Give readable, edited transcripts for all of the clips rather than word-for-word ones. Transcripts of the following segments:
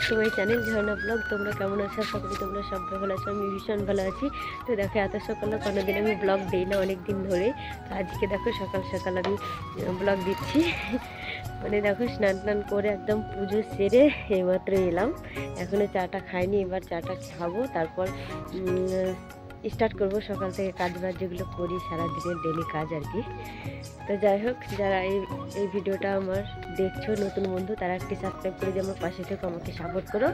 To my channel Jharna blog. তোমরা কেমন আছো? আশা করি তোমরা সবাই ভালো আছো। আমি ভীষণ ভালো আছি। তো দেখো এত সকালে কোনোদিন আমি ব্লগ দিই না, অনেক দিন ধরে। তো আজকে দেখো সকাল সকাল আমি ব্লগ দিচ্ছি। মানে দেখো স্নান টান করে একদম পুজো সেরে এইমাত্র এলাম। এখনও চাটা খাইনি, এবার চাটা খাবো, তারপর স্টার্ট করব সকাল থেকে কাজ বাজ যেগুলো করি সারাদিনের ডেলি কাজ আর কি। তো যাই হোক, যারা এই ভিডিওটা আমার দেখছো নতুন বন্ধু, তারা একটি সাবস্ক্রাইব করে দিয়ে আমার পাশে থেকে আমাকে সাপোর্ট করো।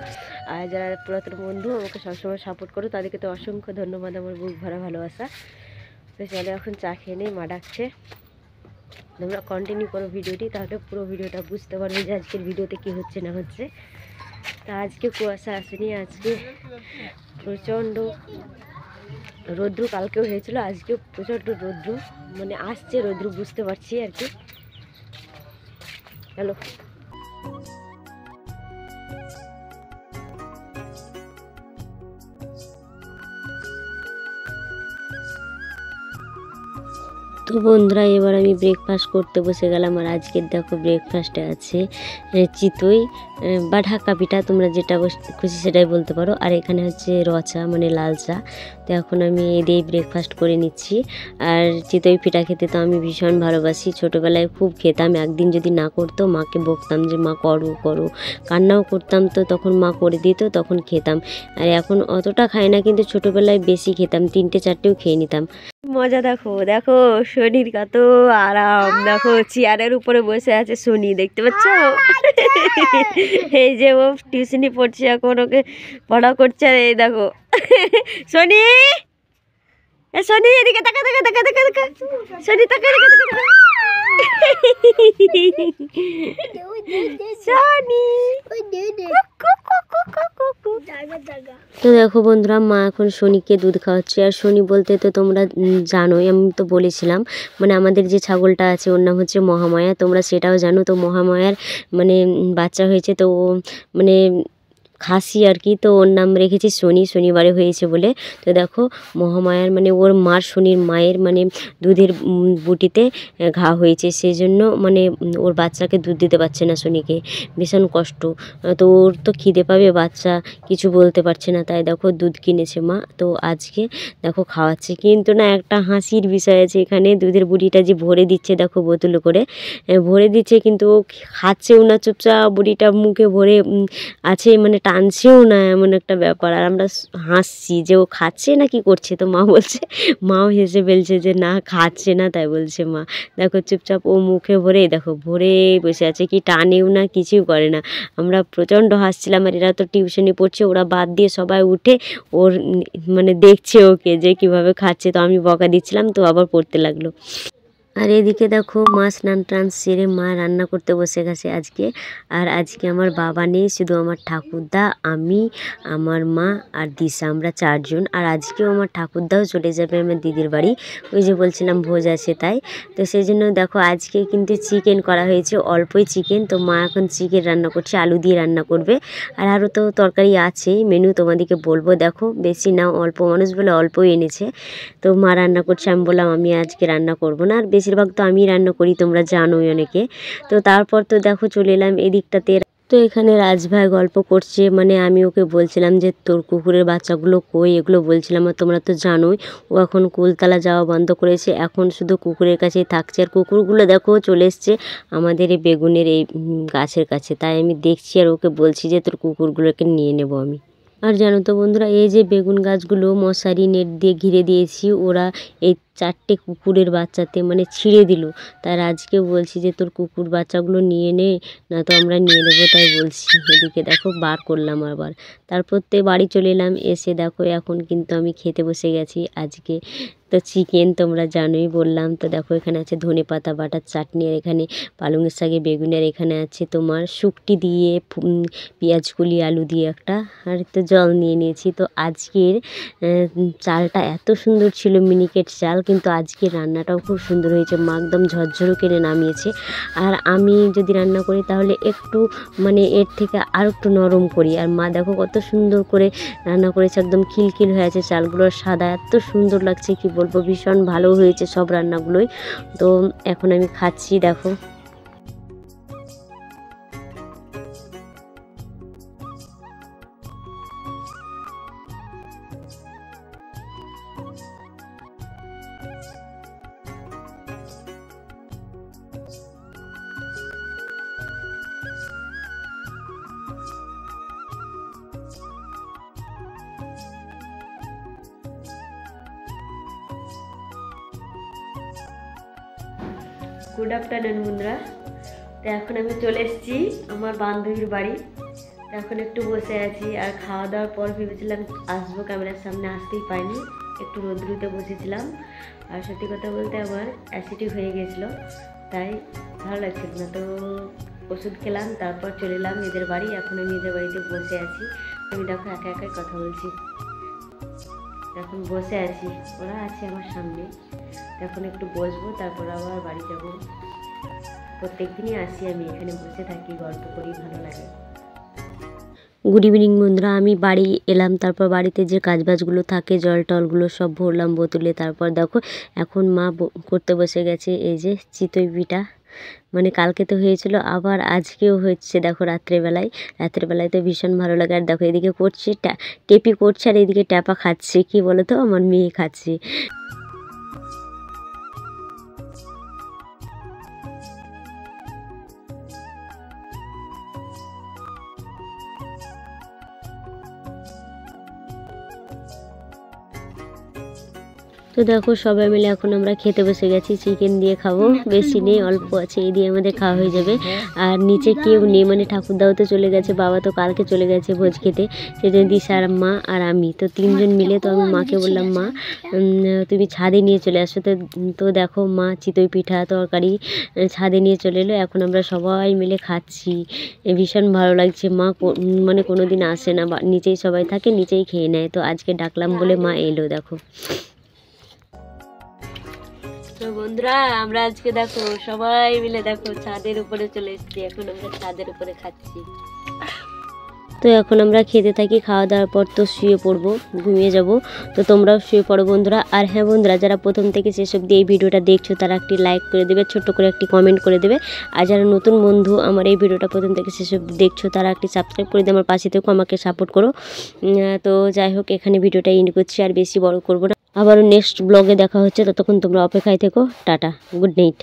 আর যারা পুরাতন বন্ধু আমাকে সবসময় সাপোর্ট করো, তাদেরকে তো অসংখ্য ধন্যবাদ, আমার বুক ভরা ভালোবাসা। তো চলো এখন চা খেয়ে নেই, মা ডাকছে। তোমরা কন্টিনিউ করো ভিডিওটি, তাহলে পুরো ভিডিওটা বুঝতে পারবে যে আজকের ভিডিওতে কী হচ্ছে না হচ্ছে। তা আজকে কুয়াশা আসেনি, আজকে প্রচণ্ড রৌদ্র। কালকেও হয়েছিল, আজকেও প্রচণ্ড রৌদ্র, মানে আসছে রৌদ্র, বুঝতে পারছি আর কি। হ্যালো, তো বন্ধুরা এবার আমি ব্রেকফাস্ট করতে বসে গেলাম। আর আজকের দেখো ব্রেকফাস্টে আছে চিতই বা ঢাকা পিঠা, তোমরা যেটা খুশি সেটাই বলতে পারো। আর এখানে হচ্ছে রচা মানে লাল চা। তো এখন আমি এই দিয়েই ব্রেকফাস্ট করে নিচ্ছি। আর চিতই পিঠা খেতে তো আমি ভীষণ ভালোবাসি, ছোটোবেলায় খুব খেতাম। একদিন যদি না করতো মাকে বকতাম যে মা করো করো, কান্নাও করতাম, তো তখন মা করে দিত, তখন খেতাম। আর এখন অতটা খাই না, কিন্তু ছোটোবেলায় বেশি খেতাম, 3টে 4টেও খেয়ে নিতাম। মজা দেখো, দেখো শনির কত আরাম। দেখো চেয়ারের উপরে বসে আছে শনি, দেখতে পাচ্ছ? এই যে ও টিউশনি পড়ছে এখন, ওকে পড়া করছে। আর এই দেখো শনি, এ শনি এদিকে তাকা তাকা তাকা তাকা তাকা, শনি তাকা এদিকে তাকা তাকা। তো দেখো বন্ধুরা, মা এখন শনিকে দুধ খাওয়াচ্ছে। আর শনি বলতে তো তোমরা জানোই, আমি তো বলেছিলাম, মানে আমাদের যে ছাগলটা আছে ওর নাম হচ্ছে মহামায়া, তোমরা সেটাও জানো। তো মহামায়ার মানে বাচ্চা হয়েছে, তো মানে খাসি আর কি, তো ওর নাম রেখেছি শনি, শনিবারে হয়েছে বলে। তো দেখো মহামায়ার মানে ওর মার, শনির মায়ের মানে দুধের বুটিতে ঘা হয়েছে, সেই জন্য মানে ওর বাচ্চাকে দুধ দিতে পারছে না শনিকে, ভীষণ কষ্ট। তো ওর তো খিদে পাবে, বাচ্চা কিছু বলতে পারছে না, তাই দেখো দুধ কিনেছে মা, তো আজকে দেখো খাওয়াচ্ছে। কিন্তু না একটা হাসির বিষয় আছে এখানে, দুধের বুটিটা যে ভরে দিচ্ছে দেখো বোতলে করে ভরে দিচ্ছে, কিন্তু ও খাচ্ছেও না, চুপচাপ বুটিটা মুখে ভরে আছে, মানে টানছেও না, এমন একটা ব্যাপার। আর আমরা হাসছি যে ও খাচ্ছে না কি করছে, তো মা বলছে, মাও হেসে ফেলছে যে না খাচ্ছে না, তাই বলছে মা। দেখো চুপচাপ ও মুখে ভরে দেখো ভরে বসে আছে, কি টানেও না, কিছুই করে না। আমরা প্রচণ্ড হাসছিলাম। আর এরা তো টিউশনি পড়ছে, ওরা বাদ দিয়ে সবাই উঠে ওর মানে দেখছে ওকে যে কিভাবে খাচ্ছে। তো আমি বকা দিচ্ছিলাম, তো আবার পড়তে লাগলো। আর এদিকে দেখো মা স্নান টান সেরে মা রান্না করতে বসে গেছে আজকে। আর আজকে আমার বাবা নেই, শুধু আমার ঠাকুরদা, আমি, আমার মা আর দিশা, আমরা 4জন। আর আজকেও আমার ঠাকুরদাও চলে যাবে আমার দিদির বাড়ি, ওই যে বলছিলাম ভোজ আছে তাই। তো সেই জন্য দেখো আজকে কিন্তু চিকেন করা হয়েছে, অল্পই চিকেন। তো মা এখন চিকেন রান্না করছে, আলু দিয়ে রান্না করবে। আর আরও তো তরকারি আছে, মেনু তোমাদেরকে বলবো। দেখো বেশি না, অল্প মানুষ বলে অল্পই এনেছে। তো মা রান্না করছে, আমি বললাম আমি আজকে রান্না করব না। আর বেশিরভাগ তো আমি রান্না করি, তোমরা জানোই অনেকে। তো তারপর তো দেখো চলে এলাম এদিকটাতে। তো এখানে রাজভাই গল্প করছে, মানে আমি ওকে বলছিলাম যে তোর কুকুরের বাচ্চাগুলো কই, এগুলো বলছিলাম। আর তোমরা তো জানোই ও এখন কুলতলা যাওয়া বন্ধ করেছে, এখন শুধু কুকুরের কাছেই থাকছে। আর কুকুরগুলো দেখো চলে এসছে আমাদের এই বেগুনের এই গাছের কাছে, তাই আমি দেখছি আর ওকে বলছি যে তোর কুকুরগুলোকে নিয়ে নেব আমি। আর জানো তো বন্ধুরা, এই যে বেগুন গাছগুলো মশারি নেট দিয়ে ঘিরে দিয়েছি, ওরা এই 4টে কুকুরের বাচ্চাতে মানে ছিঁড়ে দিল। তার আজকে বলছি যে তোর কুকুর বাচ্চাগুলো নিয়ে নে, না তো আমরা নিয়ে নেবো, তাই বলছি। এদিকে দেখো বার করলাম আবার। তারপর তো বাড়ি চলে এলাম, এসে দেখো এখন কিন্তু আমি খেতে বসে গেছি আজকে তো চিকেন, তোমরা জানোই বললাম। তো দেখো এখানে আছে ধনেপাতা বাটার চাটনি, আর এখানে পালংয়ের শাকে বেগুন, আর এখানে আছে তোমার শুকটি দিয়ে পেঁয়াজ কুলি আলু দিয়ে একটা, আর তো জল নিয়ে নিয়েছি। তো আজকের চালটা এত সুন্দর ছিল, মিনিকেট চাল, কিন্তু আজকে রান্নাটাও খুব সুন্দর হয়েছে। মা একদম ঝরঝরো করে নামিয়েছে। আর আমি যদি রান্না করি তাহলে একটু মানে এর থেকে আর একটু নরম করি। আর মা দেখো কত সুন্দর করে রান্না করেছে, একদম খিলখিল হয়ে আছে চালগুলো, সাদা, এত সুন্দর লাগছে কি বলবো, ভীষণ ভালো হয়েছে সব রান্নাগুলোই। তো এখন আমি খাচ্ছি দেখো। গুড আফটারনুন বন্ধুরা। তো এখন আমি চলে এসেছি আমার বান্ধবীর বাড়ি। তো এখন একটু বসে আছি, আর খাওয়া দাওয়ার পর ভেবেছিলাম আসবো, ক্যামেরার সামনে আসতেই পাইনি, একটু রোদ্রুতে বসেছিলাম। আর সত্যি কথা বলতে আমার অ্যাসিডিটি হয়ে গেছিলো, তাই ভালো লাগছিল না। তো ওষুধ খেলাম, তারপর চলে এলাম এদের বাড়ি। এখন আমি এদের বাড়িতে বসে আছি। আমি দেখো একা একাই কথা বলছি, এখন বসে আছি, ওরা আছে আমার সামনে। এখন একটু বসবো, তারপর আবার বাড়ি যাবো। প্রত্যেক দিনই আসি, আমি এখানে বসে থাকি, গল্প করি, ভালো লাগে। গুড ইভিনিং বন্ধুরা, আমি বাড়ি এলাম। তারপর বাড়িতে যে কাজবাজগুলো থাকে, জল টলগুলো সব ভরলাম বোতলে। তারপর দেখো এখন মা করতে বসে গেছে এই যে চিতই পিঠা। মানে কালকে তো হয়েছিল, আবার আজকেও হচ্ছে। দেখো রাত্রেবেলায় তো ভীষণ ভালো লাগে। আর দেখো এদিকে করছে টেপি করছে, আর এদিকে ট্যাপা খাচ্ছে। কি বলো তো, আমার মেয়ে খাচ্ছে। তো দেখো সবাই মিলে এখন আমরা খেতে বসে গেছি। চিকেন দিয়ে খাবো, বেশি নেই, অল্প আছে, এই দিয়ে আমাদের খাওয়া হয়ে যাবে। আর নিচে কেউ নেই, মানে ঠাকুরদাও তো চলে গেছে, বাবা তো কালকে চলে গেছে ভোজ খেতে। সেজন্য দিশার মা আর আমি তো তিনজন মিলে। তো আমি মাকে বললাম, মা তুমি ছাদে নিয়ে চলে আসো। তো দেখো মা চিতই পিঠা তরকারি ছাদে নিয়ে চলে এলো। এখন আমরা সবাই মিলে খাচ্ছি, ভীষণ ভালো লাগছে। মা মানে কোনো দিন আসে না, নিচেই সবাই থাকে, নিচেই খেয়ে নেয়। তো আজকে ডাকলাম বলে মা এলো। দেখো তো বন্ধুরা, আমরা আজকে দেখো সবাই মিলে দেখো ছাদের উপরে চলে এসেছি। এখন আমরা ছাদের উপরে খাচ্ছি। তো এখন আমরা খেতে থাকি, খাওয়া দাওয়ার পর তো শুয়ে পড়বো, ঘুমিয়ে যাব। তো তোমরাও শুয়ে পড়ো বন্ধুরা। আর হ্যাঁ বন্ধুরা, যারা প্রথম থেকে শেষ অবধি এই ভিডিওটা দেখছো, তারা একটি লাইক করে দেবে, ছোট্ট করে একটি কমেন্ট করে দেবে। আর যারা নতুন বন্ধু আমার এই ভিডিওটা প্রথম থেকে শেষ অবধি দেখছো, তারা একটি সাবস্ক্রাইব করে দিয়ে আমার পাশে থেকেও আমাকে সাপোর্ট করো। তো যাই হোক, এখানে ভিডিওটা এন্ড করছি, আর বেশি বড় করবো না। আবারও নেক্সট ব্লগে দেখা হচ্ছে, ততক্ষণ তোমরা অপেক্ষায় থেকো। Tata, good night.